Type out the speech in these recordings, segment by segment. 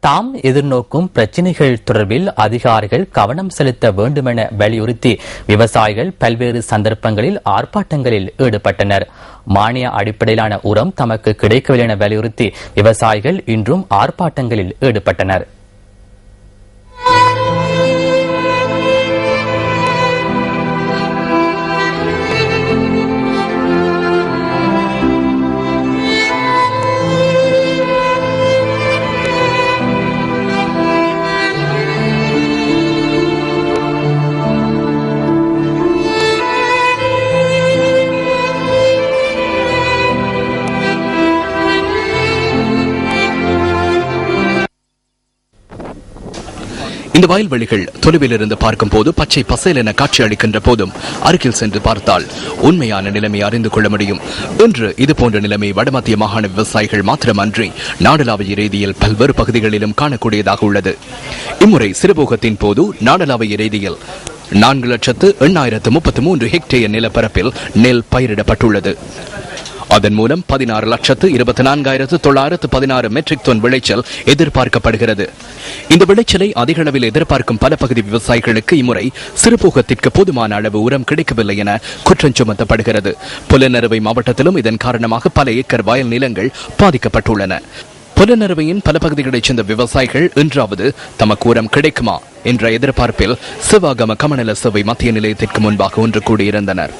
தாம் எதிர்நோக்கும் பிரச்சினைகள் தொடர்பில் அதிகாரிகள் கவனம் செலுத்த வேண்டுமென வலியுறுத்தி விவசாயிகள் பல்வேறு சந்தர்ப்பங்களில் ஆர்ப்பாட்டங்களில் ஈடுபட்டனர். மானிய அடிப்படையிலான உரம் தமக்கு கிடைக்கவில்லை என வலியுறுத்தி விவசாயிகள் இன்றும் ஆர்ப்பாட்டங்களில் ஈடுபட்டனர். இந்த வயல்வெளிகள் தொலைவில் இருந்து பார்க்கும் போது பச்சை பசேல் என காட்சி அளிக்கின்ற போதும் அருகில் சென்று பார்த்தால் உண்மையான நிலைமை அறிந்து கொள்ள முடியும். இன்று இதுபோன்ற நிலைமை வடமத்திய மாகாண விவசாயிகள் மாத்திரமன்றி நாடளாவிய ரீதியில் பல்வேறு பகுதிகளிலும் காணக்கூடியதாக உள்ளது. இம்முறை சிறுபோகத்தின் போது நாடளாவிய ரீதியில் 4,08,33 ஹெக்டேயர் நிலப்பரப்பில் நெல் பயிரிடப்பட்டுள்ளது. அதன் மூலம் 16,24,916 மெட்ரிக் டன் விளைச்சல் எதிர்பார்க்கப்படுகிறது. இந்த விளைச்சலை அதிக அளவில் எதிர்பார்க்கும் பல பகுதி விவசாயிகளுக்கு இம்முறை சிறுபோகத்திற்கு போதுமான அளவு உரம் கிடைக்கவில்லை என குற்றம் சுமத்தப்படுகிறது. புலனறுவை மாவட்டத்திலும் இதன் காரணமாக பல ஏக்கர் வயல் நிலங்கள் பாதிக்கப்பட்டுள்ளன. புலனறுவையின் பல பகுதிகளைச் சேர்ந்த விவசாயிகள் இன்றாவது தமக்கு உரம் கிடைக்குமா என்ற எதிர்பார்ப்பில் சிவாகம கமநல சேவை மத்திய நிலையத்திற்கு முன்பாக ஒன்று கூடியிருந்தனர்.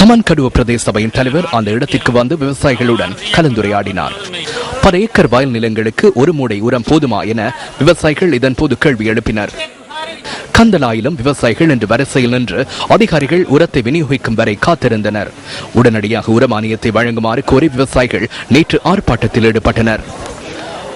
தமன்கடுவ பிரதேச சபையின் தலைவர் அந்த இடத்திற்கு வந்து விவசாயிகளுடன் கலந்துரையாடினார். பல ஏக்கர் வயல் நிலங்களுக்கு ஒரு மூடை உரம் போதுமா என விவசாயிகள் இதன் போது கேள்வி எழுப்பினர். கந்தலாயிலும் விவசாயிகள் இன்று வரிசையில் நின்று அதிகாரிகள் உரத்தை விநியோகிக்கும் வரை காத்திருந்தனர். உடனடியாக உர மானியத்தை வழங்குமாறு கோரி விவசாயிகள் நேற்று ஆர்ப்பாட்டத்தில் ஈடுபட்டனர்.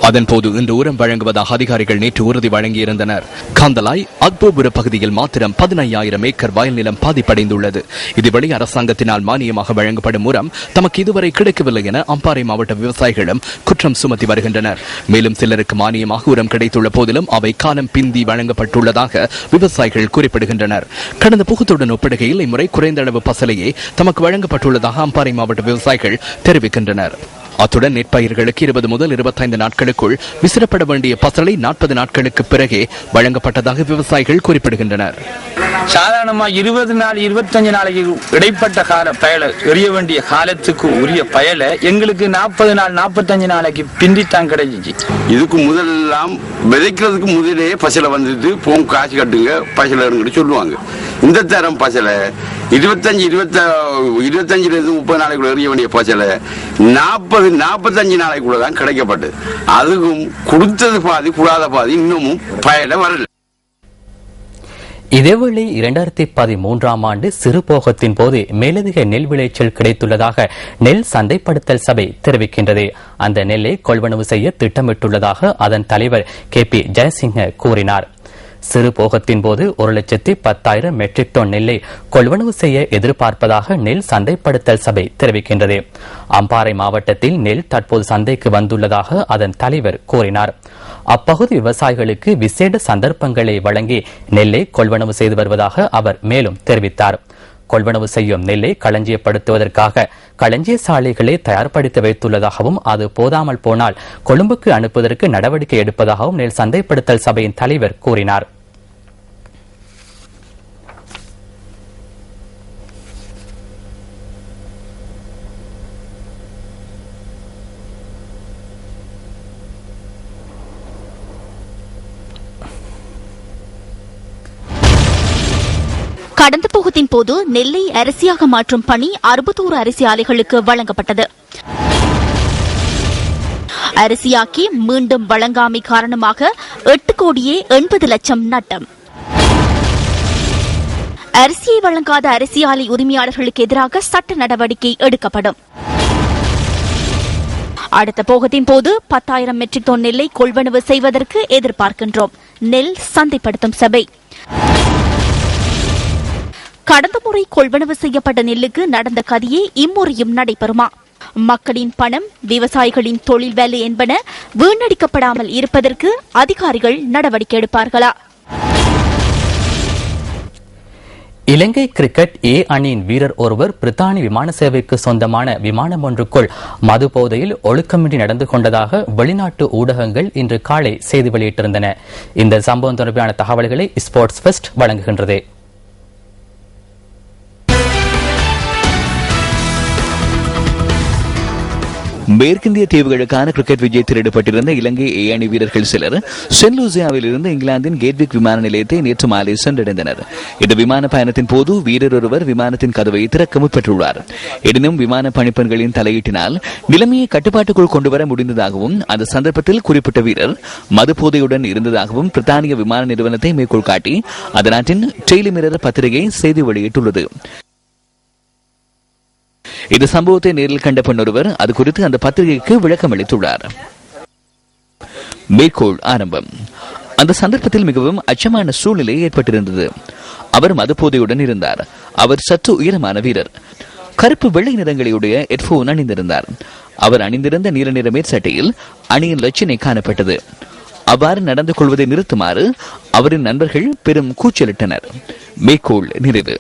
அதன்போது இன்று உரம் வழங்குவதாக அதிகாரிகள் நேற்று உறுதி வழங்கியிருந்தனர். கந்தலாய் அக்போபுர பகுதியில் மாத்திரம் 15,000 ஏக்கர் வயல் நிலம் பாதிப்படைந்துள்ளது. இதுவரை அரசாங்கத்தினால் மானியமாக வழங்கப்படும் உரம் தமக்கு இதுவரை கிடைக்கவில்லை என அம்பாறை மாவட்ட விவசாயிகளும் குற்றம் சுமத்தி வருகின்றனர். மேலும் சிலருக்கு மானியமாக உரம் கிடைத்துள்ள போதிலும் அவை காலம் பிந்தி வழங்கப்பட்டுள்ளதாக விவசாயிகள் குறிப்பிடுகின்றனர். கடந்த புகுத்துடன் ஒப்பிடுகையில் இம்முறை குறைந்த அளவு பசலையே தமக்கு வழங்கப்பட்டுள்ளதாக அம்பாறை மாவட்ட விவசாயிகள் தெரிவிக்கின்றனர். அத்துடன் நெற்பயிர்களுக்கு 20 முதல் 25 நாட்களுக்குள் விசிறப்பட வேண்டிய பசலை 40 நாட்களுக்கு பிறகே வழங்கப்பட்டதாக விவசாயிகள் குறிப்பிடுகின்றனர். சாதாரணமா 20 நாள் 25 நாளைக்கு இடைப்பட்ட கால பயலை எறிய வேண்டிய காலத்துக்கு உரிய பயலை எங்களுக்கு 40 நாள் 45 நாளைக்கு பிந்தித்தான் கிடைச்சிச்சு. இதுக்கு முதலெல்லாம் விதைக்கிறதுக்கு முதலே பசலை வந்துட்டு போங்க காசு கட்டுங்க பசலை சொல்லுவாங்க. இந்த தரம் பசலை 25 30 நாளைக்குள்ள எறிய வேண்டிய பசலை 40-45 நாளைக்குள்ள தான் கிடைக்கப்பட்டது. அதுக்கும் கொடுத்தது பாதி கூடாத பாதி இன்னமும் பயல வரல. இதேவேளை 2013ஆம் ஆண்டு சிறுபோகத்தின் போது மேலதிக நெல் விளைச்சல் கிடைத்துள்ளதாக நெல் சந்தைப்படுத்தல் சபை தெரிவிக்கின்றது. அந்த நெல்லை கொள்வனவு செய்ய திட்டமிட்டுள்ளதாக அதன் தலைவர் KP ஜெயசிங்க கூறினார். சிறுபோகத்தின் போது 1,10,000 மெட்ரிக் டன் நெல்லை கொள்வனவு செய்ய எதிர்பார்ப்பதாக நெல் சந்தைப்படுத்தல் சபை தெரிவிக்கின்றது. அம்பாறை மாவட்டத்தில் நெல் தற்போது சந்தைக்கு வந்துள்ளதாக அதன் தலைவர் கூறினார். அப்பகுதி விவசாயிகளுக்கு விசேட சந்தர்ப்பங்களை வழங்கி நெல்லை கொள்வனவு செய்து வருவதாக அவர் மேலும் தெரிவித்தார். கொள்வனவு செய்யும் நெல்லை களஞ்சியப்படுத்துவதற்காக களஞ்சிய சாலைகளை தயார்படுத்தி வைத்துள்ளதாகவும் அது போதாமல் போனால் கொழும்புக்கு அனுப்புவதற்கு நடவடிக்கை எடுப்பதாகவும் நெல் சந்தைப்படுத்தல் சபையின் தலைவர் கூறினார். கடந்த போகத்தின் போது நெல்லை அரிசியாக மாற்றும் பணி 61 அரிசி ஆலைகளுக்கு வழங்கப்பட்டது. அரிசியாக்கி மீண்டும் வழங்காமை காரணமாக 8,80,00,000 நட்டம். அரிசியை வழங்காத அரிசி ஆலை உரிமையாளர்களுக்கு எதிராக சட்ட நடவடிக்கை எடுக்கப்படும். அடுத்த போகத்தின் போது 10,000 மெட்ரிக் டன் நெல்லை கொள்வனவு செய்வதற்கு எதிர்பார்க்கின்றோம். நெல் சந்தைப்படுத்தும் சபை. கடந்த முறை கொள்வனவு செய்யப்பட்ட நெல்லுக்கு நடந்த கதியே இம்முறையும் நடைபெறுமா? மக்களின் பணம், விவசாயிகளின் தொழில் வேலை என்பன வீணடிக்கப்படாமல் இருப்பதற்கு அதிகாரிகள் நடவடிக்கை எடுப்பார்களா? இலங்கை கிரிக்கெட் ஏ அணியின் வீரர் ஒருவர் பிரித்தானி விமான சேவைக்கு சொந்தமான விமானம் ஒன்றுக்குள் மது போதையில் ஒழுக்கமின்றி நடந்து கொண்டதாக வெளிநாட்டு ஊடகங்கள் இன்று காலை செய்தி வெளியிட்டிருந்தன. இந்த சம்பவம் தொடர்பான தகவல்களை ஸ்போர்ட்ஸ் ஃபெஸ்ட் வழங்குகின்றது. மேற்கிந்திய தீவுகளுக்கான கிரிக்கெட் விஜயத்தில் ஈடுபட்டிருந்த இலங்கை ஏ அணி வீரர்கள் சிலர் சென்ட் லூசியாவில் இருந்து இங்கிலாந்தின் கேட்விக் விமான நிலையத்தை நேற்று மாலை சென்றடைந்தனர். இந்த விமான பயணத்தின் போது வீரர் ஒருவர் விமானத்தின் கதவை திறக்க முற்பட்டுள்ளார். எனினும் விமான பணிப்பெண்களின் தலையீட்டினால் நிலைமையை கட்டுப்பாட்டுக்குள் கொண்டுவர முடிந்ததாகவும் அந்த சந்தர்ப்பத்தில் குறிப்பிட்ட வீரர் மது போதையுடன் இருந்ததாகவும் பிரித்தானிய விமான நிறுவனத்தை மேற்கோள் காட்டி அந்த நாட்டின் டெய்லி மிரர் பத்திரிகை செய்தி வெளியிட்டுள்ளது. இந்த சம்பவத்தை நேரில் கண்ட பெண்ணொருவர் அது குறித்து அந்த பத்திரிகைக்கு விளக்கம் அளித்துள்ளார். மேற்கோள் ஆரம்பம். அந்த சந்தர்ப்பத்தில் மிகவும் அச்சமான சூழ்நிலை ஏற்பட்டிருந்தது. அவர் மதுபோதையுடன் இருந்தார். அவர் சற்று உயரமான வீரர். கருப்பு வெள்ளை நிறங்களையுடைய ஹெட்போன் அணிந்திருந்தார். அவர் அணிந்திருந்த நீல நிற மேற்சட்டையில் அணியின் லட்சணை காணப்பட்டது. அவ்வாறு நடந்து கொள்வதை நிறுத்துமாறு அவரின் நண்பர்கள் பெரும் கூச்சலிட்டனர். மேற்கோள் நிறைவு.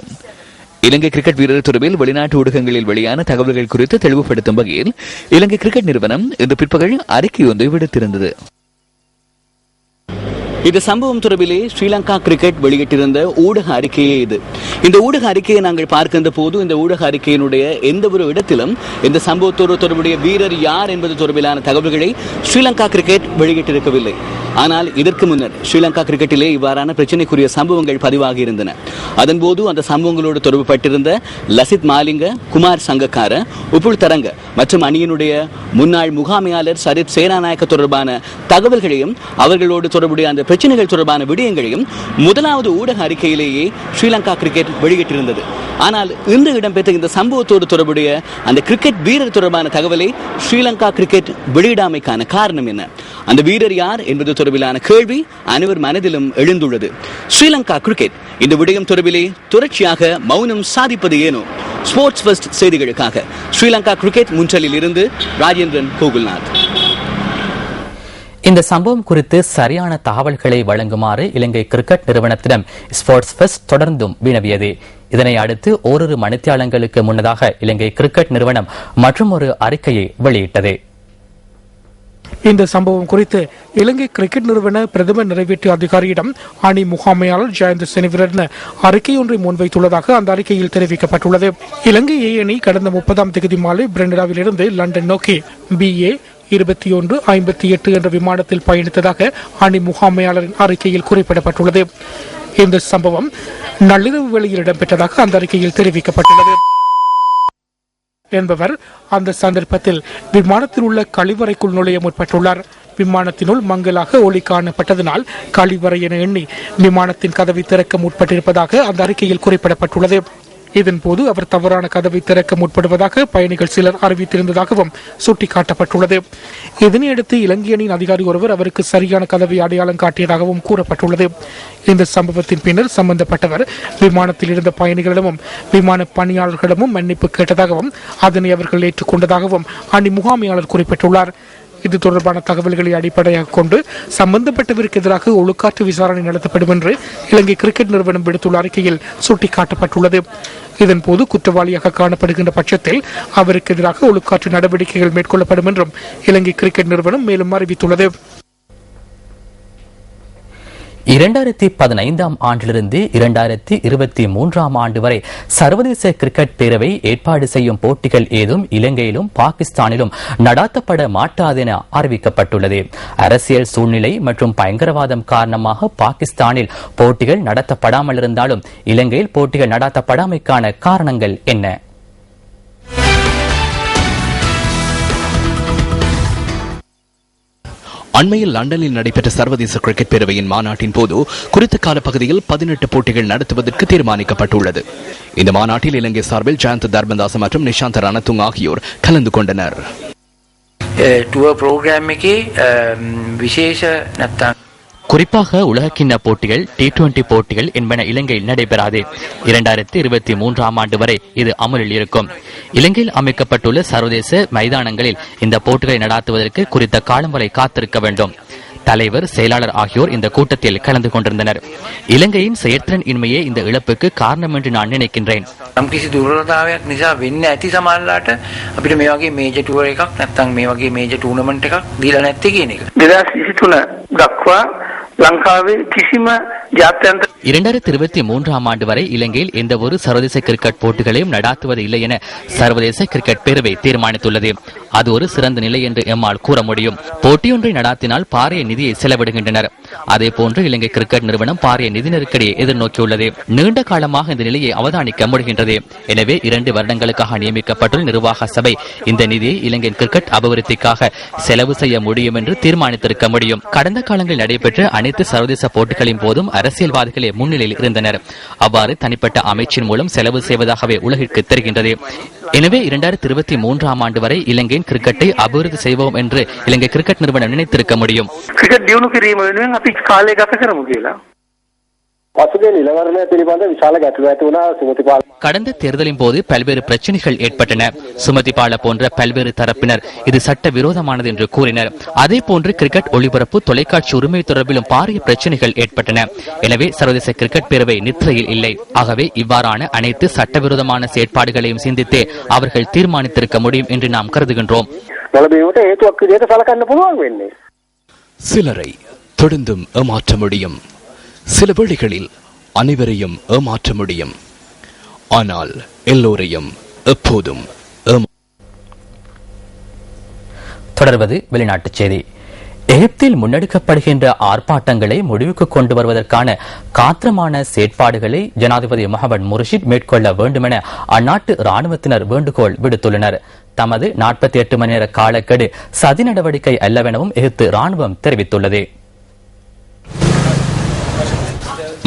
இலங்கை கிரிக்கெட் வீரர் தொடர்பில் வெளிநாட்டு ஊடகங்களில் வெளியான தகவல்கள் குறித்து தெளிவுபடுத்தும் வகையில் இலங்கை கிரிக்கெட் நிறுவனம் இன்று பிற்பகல் அறிக்கை ஒன்றை விடுத்திருந்தது. இந்த சம்பவம் தொடர்பிலே ஸ்ரீலங்கா கிரிக்கெட் வெளியிட்டிருந்த ஊடக அறிக்கையே இது. இந்த ஊடக அறிக்கையை நாங்கள் பார்க்கின்ற போது இந்த ஊடக அறிக்கையினுடைய எந்த ஒரு இடத்திலும் இந்த சம்பவத்தோடு தொடர்புடைய வீரர் யார் என்பது தொடர்பிலான தகவல்களை ஸ்ரீலங்கா கிரிக்கெட் வெளியிட்டிருக்கவில்லை. ஆனால் இதற்கு முன்னர் ஸ்ரீலங்கா கிரிக்கெட்டிலே இவ்வாறான பிரச்சனைக்குரிய சம்பவங்கள் பதிவாகி இருந்தன. அதன்போது அந்த சம்பவங்களோடு தொடர்புபட்டிருந்த லசித் மாலிங்க, குமார் சங்கக்கார, உப்புல் தரங்க மற்றும் அணியினுடைய முன்னாள் முகாமையாளர் சரித் சேனாநாயக்க தொடர்பான தகவல்களையும் அவர்களோடு தொடர்புடைய அந்த பிரச்சனைகள் தொடர்பான விடயங்களையும் முதலாவது ஊடக அறிக்கையிலேயே ஸ்ரீலங்கா கிரிக்கெட் வெளியிட்டிருந்தது. ஆனால் இன்று இடம்பெற்ற இந்த சம்பவத்தோடு தொடர்புடைய அந்த கிரிக்கெட் வீரர் தொடர்பான தகவலை ஸ்ரீலங்கா கிரிக்கெட் வெளியிடாமைக்கான காரணம் என்ன? அந்த வீரர் யார் என்பது தொடர்பிலான கேள்வி அனைவர் மனதிலும் எழுந்துள்ளது. ஸ்ரீலங்கா கிரிக்கெட் இந்த விடயம் தொடர்பிலே தொடர்ச்சியாக மௌனம் சாதிப்பது ஏனோ? ஸ்போர்ட்ஸ் ஃபர்ஸ்ட் செய்திகளுக்காக ஸ்ரீலங்கா கிரிக்கெட் முன்றலில் இருந்து ராஜேந்திரன் கோகுல்நாத். இந்த சம்பவம் குறித்து சரியான தகவல்களை வழங்குமாறு இலங்கை கிரிக்கெட் நிறுவனத்திடம் ஸ்போர்ட்ஸ் ஃபெஸ்ட் தொடர்ந்தும் வினவியது. இதனை அடுத்து ஓரிரு மணித்தியாலங்களுக்கு முன்னதாக இலங்கை கிரிக்கெட் நிறுவனம் மற்றொரு அறிக்கையை வெளியிட்டது. இந்த சம்பவம் குறித்து இலங்கை கிரிக்கெட் நிறுவன பிரதம நிறைவேற்று அதிகாரியிடம் அணி முகாமையாளர் ஜெயந்த் செனிவிரட்ன அறிக்கை ஒன்றை முன்வைத்துள்ளதாக அந்த அறிக்கையில் தெரிவிக்கப்பட்டுள்ளது. இலங்கை ஏ அணி கடந்த 30ஆம் தேதி மாலை பிரெண்டடாவில் இருந்து லண்டன் நோக்கி BA 2158 என்ற விமானத்தில் பயணித்ததாக அணி முகாமையாளரின் அறிக்கையில் குறிப்பிடப்பட்டுள்ளது. இந்த சம்பவம் நள்ளிரவு வேளையில் இடம்பெற்றதாக அந்த அறிக்கையில் தெரிவிக்கப்பட்டுள்ளது. என்பவர் அந்த சந்தர்ப்பத்தில் விமானத்தில் உள்ள கழிவறைக்குள் நுழைய முற்பட்டுள்ளார். விமானத்தினுள் மங்கலாக ஒளி காணப்பட்டதனால் கழிவறை என எண்ணி விமானத்தின் கதவை திறக்க முற்பட்டிருப்பதாக அந்த அறிக்கையில் குறிப்பிடப்பட்டுள்ளது. இதன்போது அவர் தவறான கதவை திறக்க முற்படுவதாக பயணிகள் சிலர் அறிவித்திருந்ததாகவும் சுட்டிக்காட்டப்பட்டுள்ளது. இதனையடுத்து இலங்கை அணியின் அதிகாரி ஒருவர் அவருக்கு சரியான கதவை அடையாளம் காட்டியதாகவும் கூறப்பட்டுள்ளது. இந்த சம்பவத்தின் பின்னர் சம்பந்தப்பட்டவர் விமானத்தில் இருந்த பயணிகளிடமும் விமான பணியாளர்களிடமும் மன்னிப்பு கேட்டதாகவும் அதனை அவர்கள் ஏற்றுக்கொண்டதாகவும் அணி முகாமையாளர் குறிப்பிட்டுள்ளார். இது தொடர்பான தகவல்களை அடிப்படையாக கொண்டு சம்பந்தப்பட்டவருக்கு எதிராக ஒழுக்காற்று விசாரணை நடத்தப்படும் என்று இலங்கை கிரிக்கெட் நிறுவனம் விடுத்துள்ள அறிக்கையில் சுட்டிக்காட்டப்பட்டுள்ளது. இதன்போது குற்றவாளியாக காணப்படுகின்ற பட்சத்தில் அவருக்கு எதிராக ஒழுக்காற்று நடவடிக்கைகள் மேற்கொள்ளப்படும் என்றும் இலங்கை கிரிக்கெட் நிறுவனம் மேலும் அறிவித்துள்ளது. 2015ஆம் ஆண்டிலிருந்து 2023ஆம் ஆண்டு வரை சர்வதேச கிரிக்கெட் பேரவை ஏற்பாடு செய்யும் போட்டிகள் ஏதும் இலங்கையிலும் பாகிஸ்தானிலும் நடாத்தப்பட மாட்டாதென அறிவிக்கப்பட்டுள்ளது. அரசியல் சூழ்நிலை மற்றும் பயங்கரவாதம் காரணமாக பாகிஸ்தானில் போட்டிகள் நடத்தப்படாமல் இருந்தாலும் இலங்கையில் போட்டிகள் நடாத்தப்படாமைக்கான காரணங்கள் என்ன? அண்மையில் லண்டனில் நடைபெற்ற சர்வதேச கிரிக்கெட் பேரவையின் மாநாட்டின் போது குறித்த காலப்பகுதியில் 18 போட்டிகள் நடத்துவதற்கு தீர்மானிக்கப்பட்டுள்ளது. இந்த மாநாட்டில் இலங்கை சார்பில் ஜெயந்த் தர்மதாஸ் மற்றும் நிஷாந்த் ரணதுங் ஆகியோர் கலந்து கொண்டனர். குறிப்பாக உலகக்கிண்ண போட்டிகள், T20 போட்டிகள் என்பன இலங்கையில் நடைபெறாது. 2023ஆம் ஆண்டு வரை இது அமலில் இருக்கும். இலங்கையில் அமைக்கப்பட்டுள்ள சர்வதேச மைதானங்களில் இந்த போட்டிகளை நடாத்துவதற்கு குறித்த காலம் வரை காத்திருக்க வேண்டும். தலைவர், செயலாளர் ஆகியோர் இந்த கூட்டத்தில் கலந்து கொண்டிருந்தனர். இலங்கையின் செயற்திறன் இன்மையே இந்த இழப்புக்கு காரணம் என்று நான் நினைக்கின்றேன். කිසි දුර්වලතාවයක් නිසා වෙන්න ඇති සමහරලාට අපිට මේ වගේ මේජර් ටුවර් එකක් නැත්නම් මේ වගේ මේජර් ටූර්නමන්ට් එකක් දීලා නැත්තේ කියන එක. 2023 දක්වා ලංකාවේ කිසිම ජාත්‍යන්තර 2023 ஆண்டு வரை இலங்கையில் எந்த ஒரு சர்வதேச கிரிக்கெட் போட்டிகளையும் நடாத்துவது இல்லை என சர்வதேச கிரிக்கெட் பேரவை தீர்மானித்துள்ளது. அது ஒரு சிறந்த நிலை என்று எம்மால் கூற முடியும். போட்டியொன்றை நடாத்தினால் பாரிய நிதியை செலவிடுகின்றனர். அதே போன்று இலங்கை கிரிக்கெட் நிறுவனம் பாரிய நிதி நெருக்கடியை எதிர்நோக்கியுள்ளது. நீண்ட காலமாக இந்த நிலையை அவதானிக்க முடிகின்றது. எனவே 2 வருடங்களுக்காக நியமிக்கப்பட்டுள்ள நிர்வாக சபை இந்த நிதியை இலங்கை கிரிக்கெட் அபிவிருத்திக்காக செலவு செய்ய முடியும் என்று தீர்மானித்திருக்க முடியும். கடந்த காலங்களில் நடைபெற்ற அனைத்து சர்வதேச போட்டிகளின் போதும் அரசியல்வாதிகளே முன்னிலையில் இருந்தனர். அவ்வாறு தனிப்பட்ட அமைச்சின் மூலம் செலவு செய்வதாகவே உலகிற்கு தெரிகின்றது. எனவே 2023 ஆண்டு வரை இலங்கையின் கிரிக்கெட்டை அபிவிருத்தி செய்வோம் என்று இலங்கை கிரிக்கெட் நிறுவனம் நினைத்திருக்க முடியும். ක්‍රිකට් දියුණු කිරීම වෙනුවෙන් අපි කාලය ගත කරමු කියලා. கடந்த தேர்தலின் போது பல்வேறு பிரச்சனைகள் ஏற்பட்டன. சுமதிபால போன்ற பல்வேறு தரப்பினர் இது சட்ட விரோதமானது என்று கூறினர். அதே போன்று கிரிக்கெட் ஒளிபரப்பு, தொலைக்காட்சி உரிமை தொடர்பிலும் பாரிய பிரச்சனைகள் ஏற்பட்டன. எனவே சர்வதேச கிரிக்கெட் பேரவை நித்திரையில் இல்லை. ஆகவே இவ்வாறான அனைத்து சட்டவிரோதமான செயற்பாடுகளையும் சிந்தித்தே அவர்கள் தீர்மானித்திருக்க முடியும் என்று நாம் கருதுகின்றோம். சிலரை தொடர்ந்தும் ஏமாற்ற முடியும். சில வேளைகளில் அனைவரையும் ஏமாற்ற முடியும். ஆனால் எல்லோரையும் எப்போதும் தொடர்வது வெளிநாட்டுச் செய்தி. எகிப்தில் முன்னெடுக்கப்படுகின்ற ஆர்ப்பாட்டங்களை முடிவுக்கு கொண்டு வருவதற்கான காத்திரமான செயற்பாடுகளை ஜனாதிபதி முகமது முர்ஷித் மேற்கொள்ள வேண்டுமென அந்நாட்டு ராணுவத்தினர் வேண்டுகோள் விடுத்துள்ளனர். தமது 48 மணி நேர காலக்கெடு சதி நடவடிக்கை அல்லவெனவும் எகிப்து ராணுவம் தெரிவித்துள்ளது.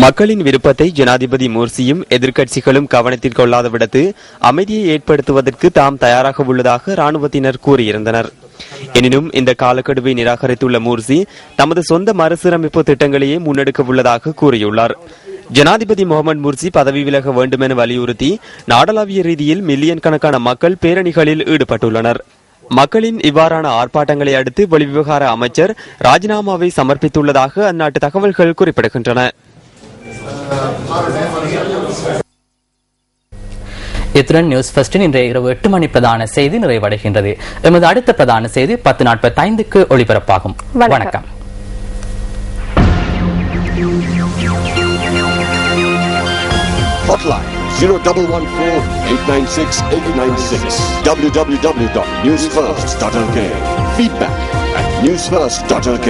மக்களின் விருப்பத்தை ஜனாதிபதி முர்சியும் எதிர்க்கட்சிகளும் கவனத்தில் கொள்ளாத விடத்து அமைதியை ஏற்படுத்துவதற்கு தாம் தயாராக உள்ளதாக ராணுவத்தினர் கூறியிருந்தனர். எனினும் இந்த காலக்கெடுவை நிராகரித்துள்ள முர்சி தமது சொந்த மறுசீரமைப்பு திட்டங்களையே முன்னெடுக்க உள்ளதாக கூறியுள்ளார். ஜனாதிபதி முகமது முர்சி பதவி விலக வேண்டும் என வலியுறுத்தி நாடளாவிய ரீதியில் மில்லியன் கணக்கான மக்கள் பேரணிகளில் ஈடுபட்டுள்ளனர். மக்களின் இவ்வாறான ஆர்ப்பாட்டங்களை அடுத்து வெளிவிவகார அமைச்சர் ராஜினாமாவை சமர்ப்பித்துள்ளதாக அந்நாட்டு தகவல்கள் குறிப்பிடுகின்றன. இத்துடன் நியூஸ் ஃபர்ஸ்டின் இன்றைய இரவு 8 மணி பிரதான செய்தி நிறைவடைகின்றது. எமது அடுத்த பிரதான செய்தி 10:45க்கு ஒளிபரப்பாகும். வணக்கம். Hotline 0114-896-896 www.newsfirst.lk. Feedback at newsfirst.lk.